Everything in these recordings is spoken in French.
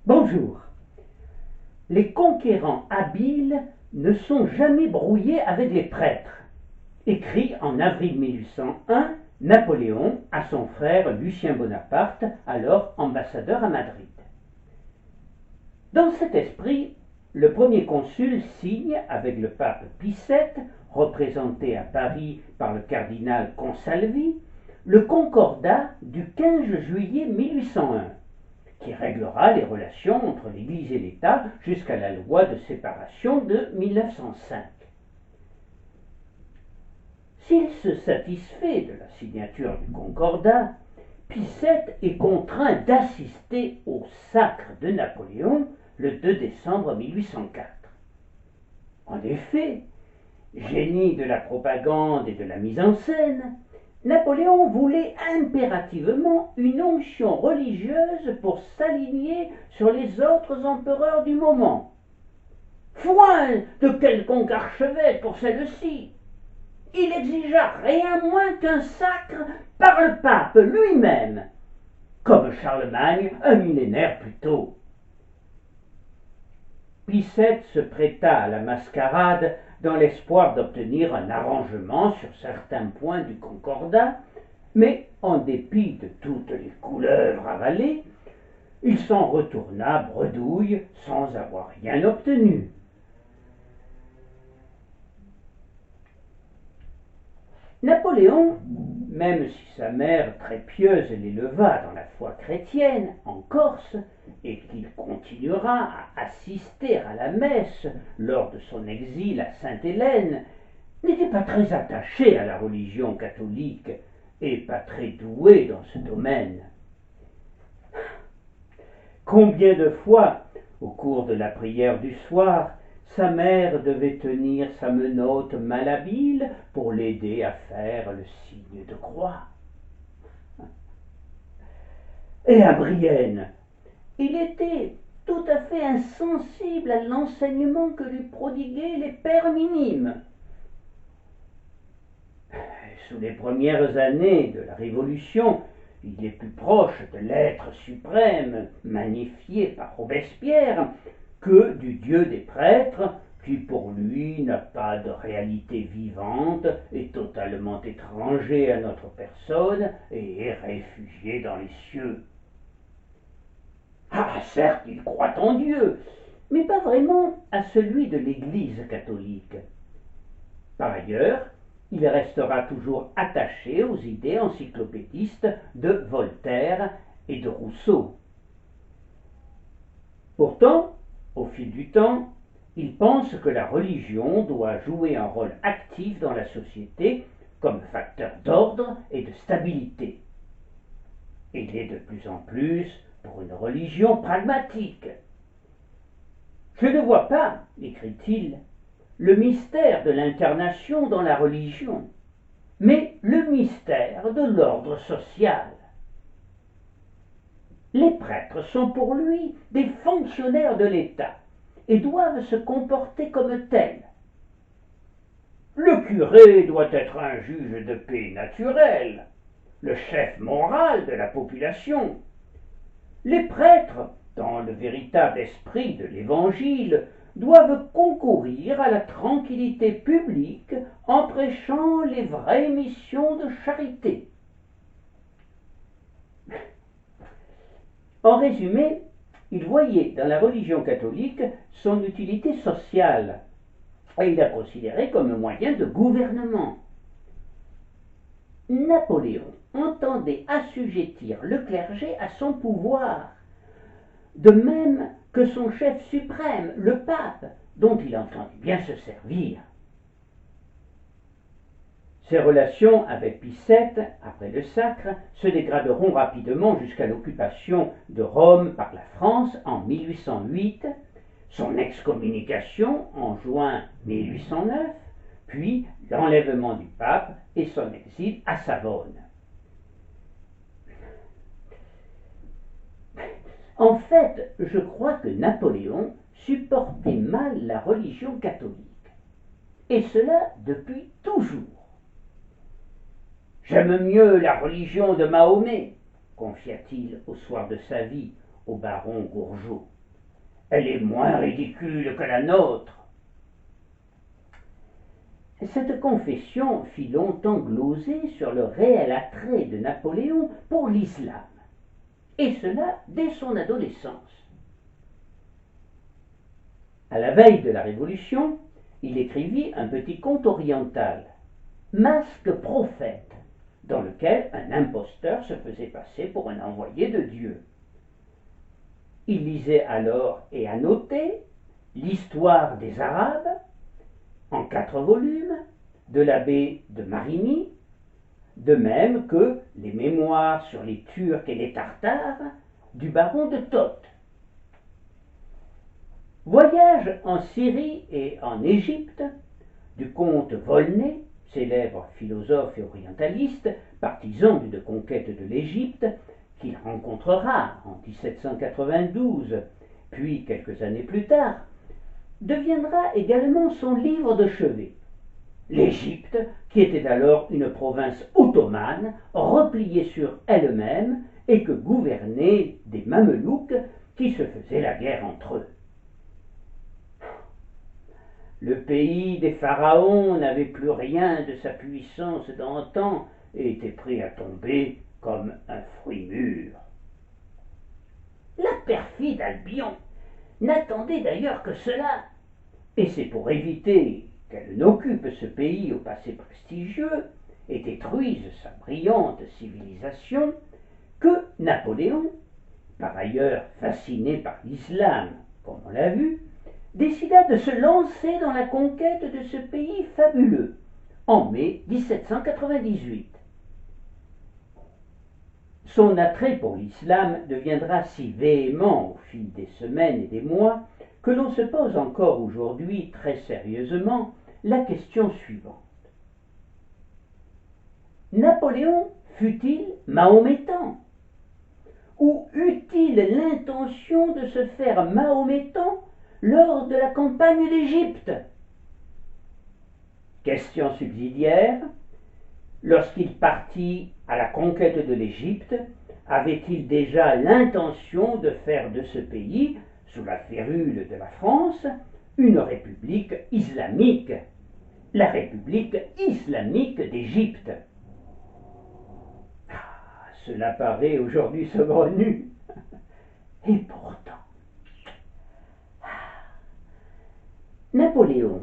Bonjour. Les conquérants habiles ne sont jamais brouillés avec les prêtres, écrit en avril 1801 Napoléon à son frère Lucien Bonaparte, alors ambassadeur à Madrid. Dans cet esprit, le premier consul signe avec le pape Pie VII, représenté à Paris par le cardinal Consalvi, le concordat du 15 juillet 1801, qui réglera les relations entre l'Église et l'État jusqu'à la loi de séparation de 1905. S'il se satisfait de la signature du concordat, Pie VII est contraint d'assister au sacre de Napoléon le 2 décembre 1804. En effet, génie de la propagande et de la mise en scène, Napoléon voulait impérativement une onction religieuse pour s'aligner sur les autres empereurs du moment. Foin de quelconque archevêque pour celle-ci. Il exigea rien moins qu'un sacre par le pape lui-même, comme Charlemagne un millénaire plus tôt. Pie VII se prêta à la mascarade dans l'espoir d'obtenir un arrangement sur certains points du concordat, mais en dépit de toutes les couleuvres avalées, il s'en retourna bredouille sans avoir rien obtenu. Napoléon, même si sa mère très pieuse l'éleva dans la foi chrétienne en Corse, et qu'il continuera à assister à la messe lors de son exil à Sainte-Hélène, n'était pas très attaché à la religion catholique et pas très doué dans ce domaine. Combien de fois, au cours de la prière du soir, sa mère devait tenir sa menotte malhabile pour l'aider à faire le signe de croix. Et à Brienne, il était tout à fait insensible à l'enseignement que lui prodiguaient les pères minimes. Sous les premières années de la Révolution, il est plus proche de l'être suprême magnifié par Robespierre que du Dieu des prêtres, qui pour lui n'a pas de réalité vivante, est totalement étranger à notre personne et est réfugié dans les cieux. Ah, certes, il croit en Dieu, mais pas vraiment à celui de l'Église catholique. Par ailleurs, il restera toujours attaché aux idées encyclopédistes de Voltaire et de Rousseau. Pourtant, au fil du temps, il pense que la religion doit jouer un rôle actif dans la société comme facteur d'ordre et de stabilité. Il est de plus en plus pour une religion pragmatique. Je ne vois pas, écrit-il, le mystère de l'incarnation dans la religion, mais le mystère de l'ordre social. Les prêtres sont pour lui des fonctionnaires de l'État et doivent se comporter comme tels. Le curé doit être un juge de paix naturel, le chef moral de la population. Les prêtres, dans le véritable esprit de l'Évangile, doivent concourir à la tranquillité publique en prêchant les vraies missions de charité. En résumé, il voyait dans la religion catholique son utilité sociale et il la considérait comme un moyen de gouvernement. Napoléon entendait assujettir le clergé à son pouvoir, de même que son chef suprême, le pape, dont il entendait bien se servir. Ses relations avec Pie VII, après le sacre, se dégraderont rapidement jusqu'à l'occupation de Rome par la France en 1808, son excommunication en juin 1809, puis l'enlèvement du pape et son exil à Savone. En fait, je crois que Napoléon supportait mal la religion catholique, et cela depuis toujours. J'aime mieux la religion de Mahomet, confia-t-il au soir de sa vie au baron Gourgeot. Elle est moins ridicule que la nôtre. Cette confession fit longtemps gloser sur le réel attrait de Napoléon pour l'islam, et cela dès son adolescence. À la veille de la Révolution, il écrivit un petit conte oriental, Masque prophète, dans lequel un imposteur se faisait passer pour un envoyé de Dieu. Il lisait alors et annotait l'histoire des Arabes, en 4 volumes, de l'abbé de Marigny, de même que les mémoires sur les Turcs et les Tartares du baron de Toth. Voyage en Syrie et en Égypte du comte Volney, célèbre philosophe et orientaliste, partisan d'une conquête de l'Égypte, qu'il rencontrera en 1792, puis quelques années plus tard, deviendra également son livre de chevet. L'Égypte, qui était alors une province ottomane, repliée sur elle-même et que gouvernaient des Mamelouks qui se faisaient la guerre entre eux. Le pays des pharaons n'avait plus rien de sa puissance d'antan et était prêt à tomber comme un fruit mûr. La perfide Albion n'attendait d'ailleurs que cela, et c'est pour éviter qu'elle n'occupe ce pays au passé prestigieux et détruise sa brillante civilisation que Napoléon, par ailleurs fasciné par l'islam, comme on l'a vu, décida de se lancer dans la conquête de ce pays fabuleux, en mai 1798. Son attrait pour l'islam deviendra si véhément au fil des semaines et des mois que l'on se pose encore aujourd'hui très sérieusement la question suivante. Napoléon fut-il mahométan? Ou eut-il l'intention de se faire mahométan lors de la campagne d'Égypte? Question subsidiaire, lorsqu'il partit à la conquête de l'Égypte, avait-il déjà l'intention de faire de ce pays, sous la férule de la France, une république islamique, la République islamique d'Égypte? Cela paraît aujourd'hui saugrenu. Et pourtant, Napoléon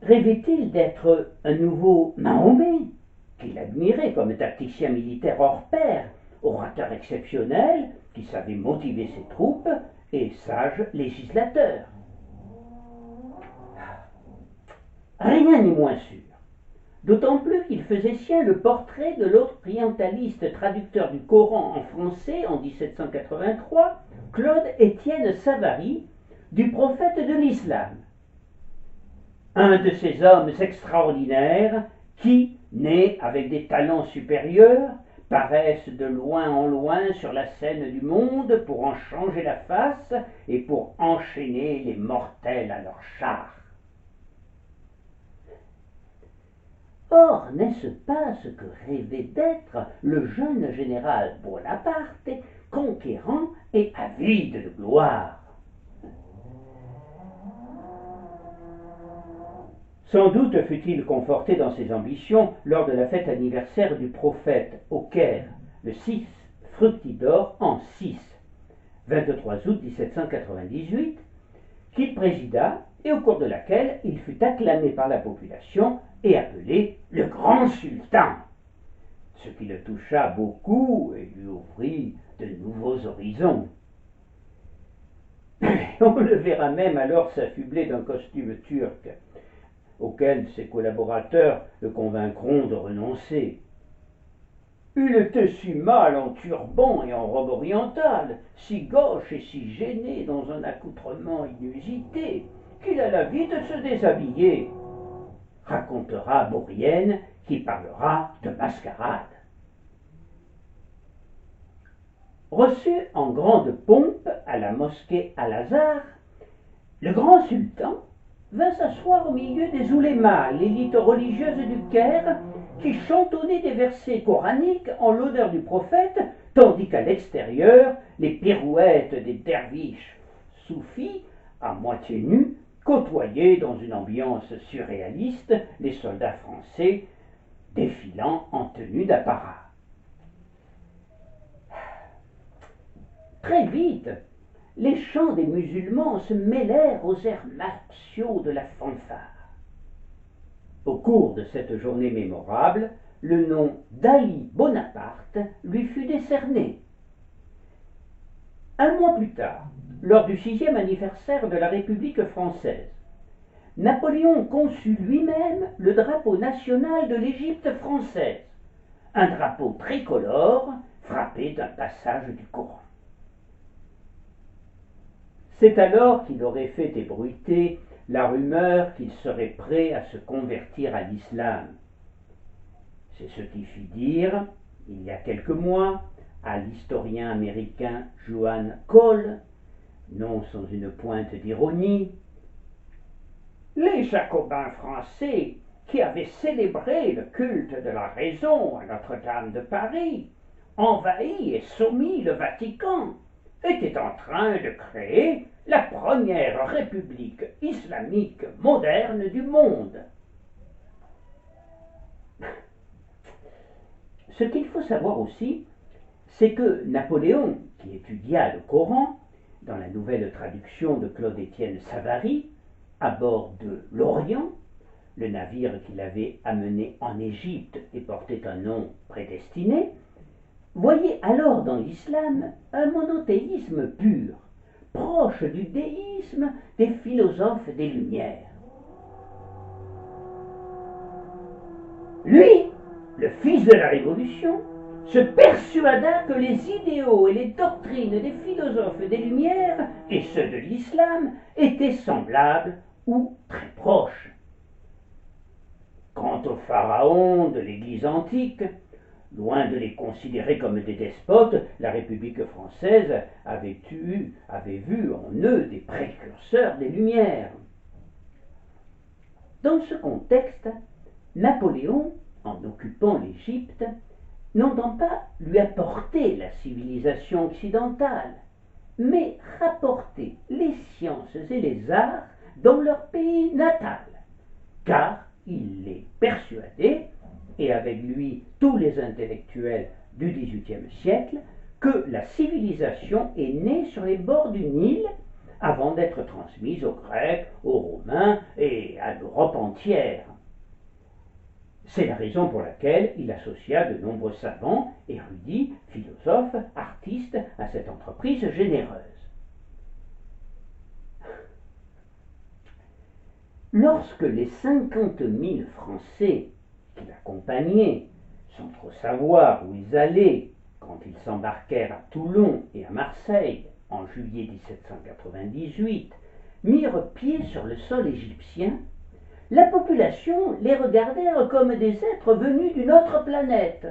rêvait-il d'être un nouveau Mahomet, qu'il admirait comme tacticien militaire hors pair, orateur exceptionnel, qui savait motiver ses troupes et sage législateur? Rien n'est moins sûr. D'autant plus qu'il faisait sien le portrait de l'autre orientaliste traducteur du Coran en français en 1783, Claude-Étienne Savary, du prophète de l'islam. Un de ces hommes extraordinaires qui, nés avec des talents supérieurs, paraissent de loin en loin sur la scène du monde pour en changer la face et pour enchaîner les mortels à leur char. Or, n'est-ce pas ce que rêvait d'être le jeune général Bonaparte, conquérant et avide de gloire? Sans doute fut-il conforté dans ses ambitions lors de la fête anniversaire du prophète au Caire, le 6 Fructidor en 23 août 1798, qu'il présida et au cours de laquelle il fut acclamé par la population et appelé le grand sultan, ce qui le toucha beaucoup et lui ouvrit de nouveaux horizons. On le verra même alors s'affubler d'un costume turc, auquel ses collaborateurs le convaincront de renoncer. Il était si mal en turban et en robe orientale, si gauche et si gêné dans un accoutrement inusité, qu'il alla vite se déshabiller, racontera Bourrienne, qui parlera de mascarade. Reçu en grande pompe à la mosquée Al-Azhar, le grand sultan vint s'asseoir au milieu des oulémas, l'élite religieuse du Caire, qui chantonnaient des versets coraniques en l'honneur du prophète, tandis qu'à l'extérieur, les pirouettes des derviches soufis, à moitié nus, côtoyaient dans une ambiance surréaliste les soldats français défilant en tenue d'apparat. Très vite, les chants des musulmans se mêlèrent aux airs martiaux de la fanfare. Au cours de cette journée mémorable, le nom d'Ali Bonaparte lui fut décerné. Un mois plus tard, lors du 6e anniversaire de la République française, Napoléon conçut lui-même le drapeau national de l'Égypte française, un drapeau tricolore frappé d'un passage du Coran. C'est alors qu'il aurait fait ébruiter la rumeur qu'il serait prêt à se convertir à l'islam. C'est ce qui fit dire, il y a quelques mois, à l'historien américain Joan Cole, non sans une pointe d'ironie, « Les Jacobins français, qui avaient célébré le culte de la raison à Notre-Dame de Paris, envahi et soumis le Vatican, était en train de créer la première république islamique moderne du monde. » Ce qu'il faut savoir aussi, c'est que Napoléon, qui étudia le Coran, dans la nouvelle traduction de Claude-Étienne Savary, à bord de l'Orient, le navire qu'il avait amené en Égypte et portait un nom prédestiné, voyait alors dans l'islam un monothéisme pur, proche du déisme des philosophes des Lumières. Lui, le fils de la Révolution, se persuada que les idéaux et les doctrines des philosophes des Lumières et ceux de l'islam étaient semblables ou très proches. Quant aux pharaons de l'Église antique, loin de les considérer comme des despotes, la République française avait vu en eux des précurseurs des Lumières. Dans ce contexte, Napoléon, en occupant l'Égypte, n'entend pas lui apporter la civilisation occidentale, mais rapporter les sciences et les arts dans leur pays natal, car il est persuadé, et avec lui tous les intellectuels du XVIIIe siècle, que la civilisation est née sur les bords du Nil avant d'être transmise aux Grecs, aux Romains et à l'Europe entière. C'est la raison pour laquelle il associa de nombreux savants, érudits, philosophes, artistes à cette entreprise généreuse. Lorsque les 50 000 Français qui l'accompagnaient, sans trop savoir où ils allaient, quand ils s'embarquèrent à Toulon et à Marseille en juillet 1798, mirent pied sur le sol égyptien, la population les regardèrent comme des êtres venus d'une autre planète,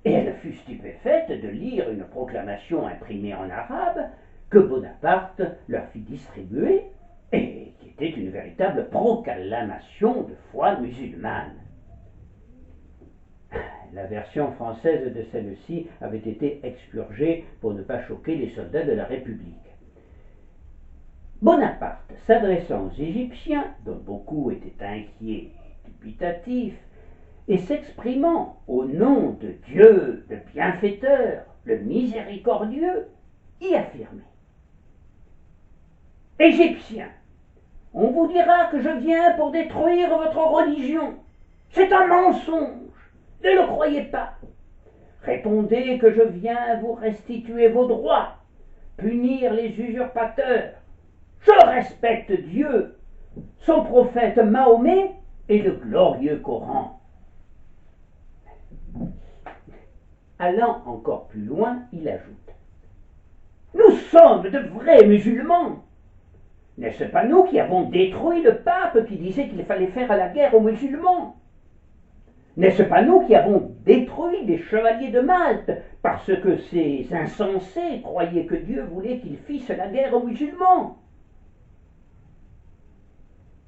et elle fut stupéfaite de lire une proclamation imprimée en arabe que Bonaparte leur fit distribuer, et qui était une véritable proclamation de foi musulmane. La version française de celle-ci avait été expurgée pour ne pas choquer les soldats de la République. Bonaparte, s'adressant aux Égyptiens, dont beaucoup étaient inquiets et dubitatifs, et s'exprimant au nom de Dieu, le bienfaiteur, le miséricordieux, y affirmait: « Égyptiens, on vous dira que je viens pour détruire votre religion. C'est un mensonge, ne le croyez pas. Répondez que je viens vous restituer vos droits, punir les usurpateurs. Je respecte Dieu, son prophète Mahomet et le glorieux Coran. » Allant encore plus loin, il ajoute: « Nous sommes de vrais musulmans. N'est-ce pas nous qui avons détruit le pape qui disait qu'il fallait faire la guerre aux musulmans? N'est-ce pas nous qui avons détruit les chevaliers de Malte parce que ces insensés croyaient que Dieu voulait qu'ils fissent la guerre aux musulmans? »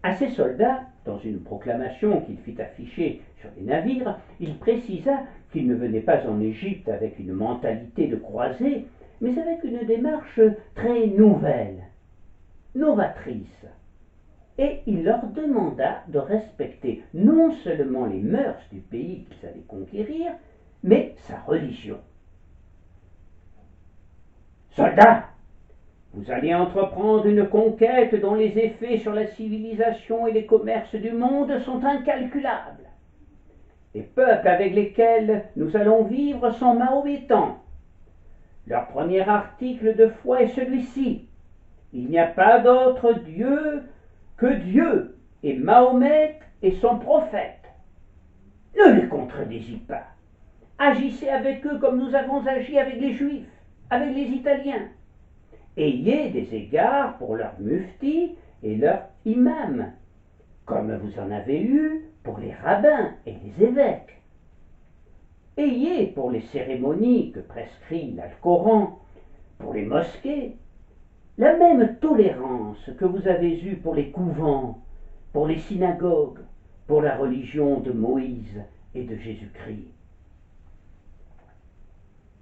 À ses soldats, dans une proclamation qu'il fit afficher sur les navires, il précisa qu'il ne venait pas en Égypte avec une mentalité de croisé, mais avec une démarche très nouvelle, novatrice. Et il leur demanda de respecter non seulement les mœurs du pays qu'ils allaient conquérir, mais sa religion. Soldats, vous allez entreprendre une conquête dont les effets sur la civilisation et les commerces du monde sont incalculables. Les peuples avec lesquels nous allons vivre sont mahométans. Leur premier article de foi est celui-ci: il n'y a pas d'autre Dieu que Dieu, et Mahomet est son prophète. Ne les contredisez pas. Agissez avec eux comme nous avons agi avec les Juifs, avec les Italiens. Ayez des égards pour leurs muftis et leurs imams, comme vous en avez eu pour les rabbins et les évêques. Ayez pour les cérémonies que prescrit l'Alcoran, pour les mosquées, la même tolérance que vous avez eue pour les couvents, pour les synagogues, pour la religion de Moïse et de Jésus-Christ.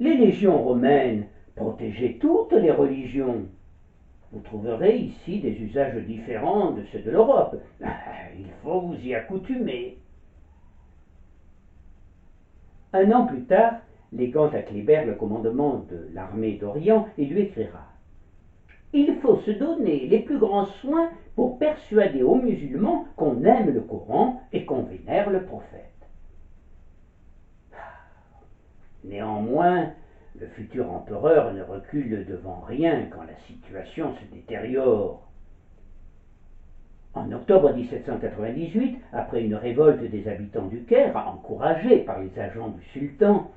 Les légions romaines protégeaient toutes les religions. Vous trouverez ici des usages différents de ceux de l'Europe. Il faut vous y accoutumer. Un an plus tard, léguant à Kléber le commandement de l'armée d'Orient, il lui écrira: il faut se donner les plus grands soins pour persuader aux musulmans qu'on aime le Coran et qu'on vénère le prophète. Néanmoins, le futur empereur ne recule devant rien quand la situation se détériore. En octobre 1798, après une révolte des habitants du Caire, encouragée par les agents du sultan,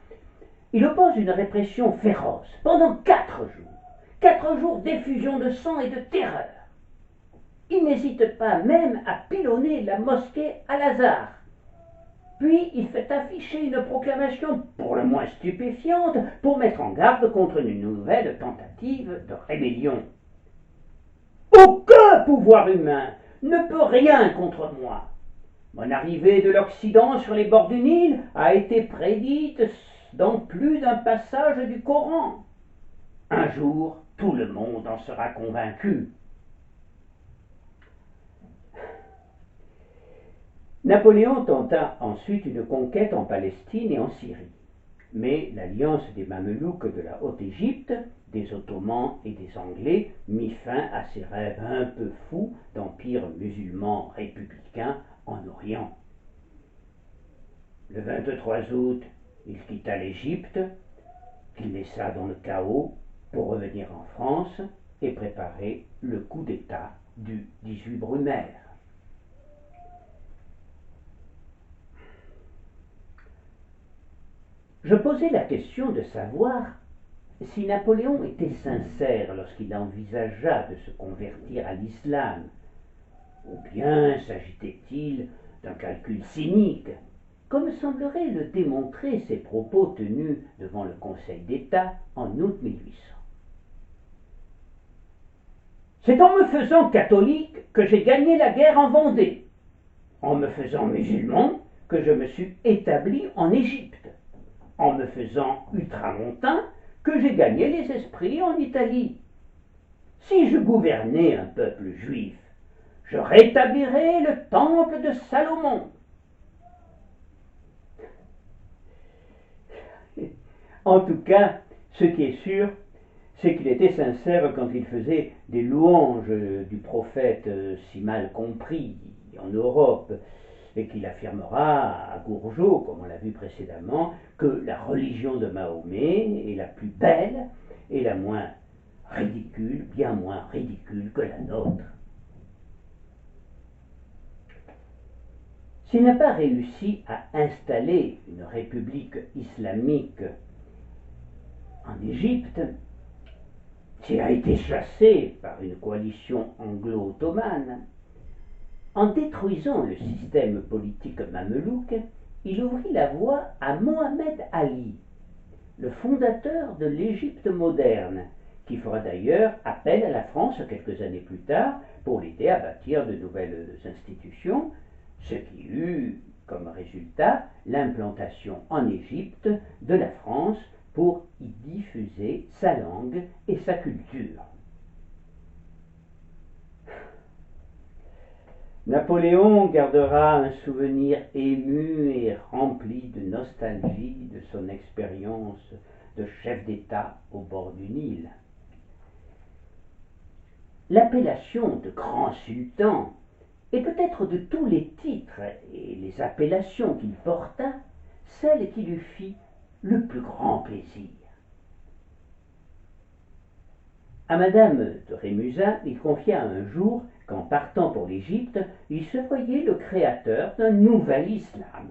il oppose une répression féroce pendant 4 jours. 4 jours d'effusion de sang et de terreur. Il n'hésite pas même à pilonner la mosquée Al-Azhar. Puis il fait afficher une proclamation pour le moins stupéfiante pour mettre en garde contre une nouvelle tentative de rébellion. Aucun pouvoir humain ne peut rien contre moi. Mon arrivée de l'Occident sur les bords du Nil a été prédite dans plus d'un passage du Coran. Un jour, tout le monde en sera convaincu. Napoléon tenta ensuite une conquête en Palestine et en Syrie. Mais l'alliance des Mamelouks de la Haute-Égypte, des Ottomans et des Anglais mit fin à ses rêves un peu fous d'empire musulman républicain en Orient. Le 23 août, il quitta l'Égypte, qu'il laissa dans le chaos, pour revenir en France et préparer le coup d'État du 18 Brumaire. Je posais la question de savoir si Napoléon était sincère lorsqu'il envisagea de se convertir à l'islam, ou bien s'agitait-il d'un calcul cynique, comme semblerait le démontrer ses propos tenus devant le Conseil d'État en août 1800. C'est en me faisant catholique que j'ai gagné la guerre en Vendée, en me faisant musulman que je me suis établi en Égypte, en me faisant ultramontain que j'ai gagné les esprits en Italie. Si je gouvernais un peuple juif, je rétablirais le temple de Salomon. En tout cas, ce qui est sûr, c'est qu'il était sincère quand il faisait des louanges du prophète si mal compris en Europe, et qu'il affirmera à Gourgeot, comme on l'a vu précédemment, que la religion de Mahomet est la plus belle et la moins ridicule, bien moins ridicule que la nôtre. S'il n'a pas réussi à installer une république islamique en Égypte, s'il a été chassé par une coalition anglo-ottomane, en détruisant le système politique mamelouk, il ouvrit la voie à Mohamed Ali, le fondateur de l'Égypte moderne, qui fera d'ailleurs appel à la France quelques années plus tard pour l'aider à bâtir de nouvelles institutions, ce qui eut comme résultat l'implantation en Égypte de la France pour y diffuser sa langue et sa culture. Napoléon gardera un souvenir ému et rempli de nostalgie de son expérience de chef d'État au bord du Nil. L'appellation de grand sultan, et peut-être de tous les titres et les appellations qu'il porta, celle qui lui fit le plus grand plaisir. À madame de Rémusat, il confia un jour qu'en partant pour l'Égypte, il se voyait le créateur d'un nouvel islam.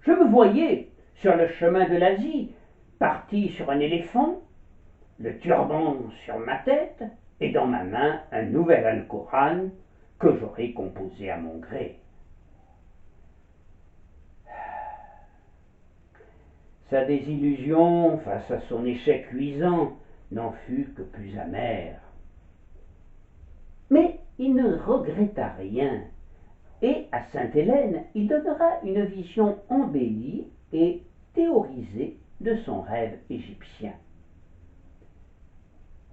Je me voyais sur le chemin de l'Asie, parti sur un éléphant, le turban sur ma tête, et dans ma main un nouvel Alcoran que j'aurais composé à mon gré. Sa désillusion face à son échec cuisant n'en fut que plus amère. Mais il ne regretta rien, et à Sainte-Hélène, il donnera une vision embellie et théorisée de son rêve égyptien.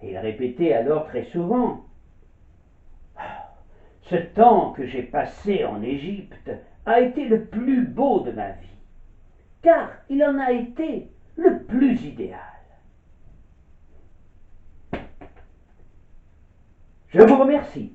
Et il répétait alors très souvent: ce temps que j'ai passé en Égypte a été le plus beau de ma vie, car il en a été le plus idéal. Je vous remercie.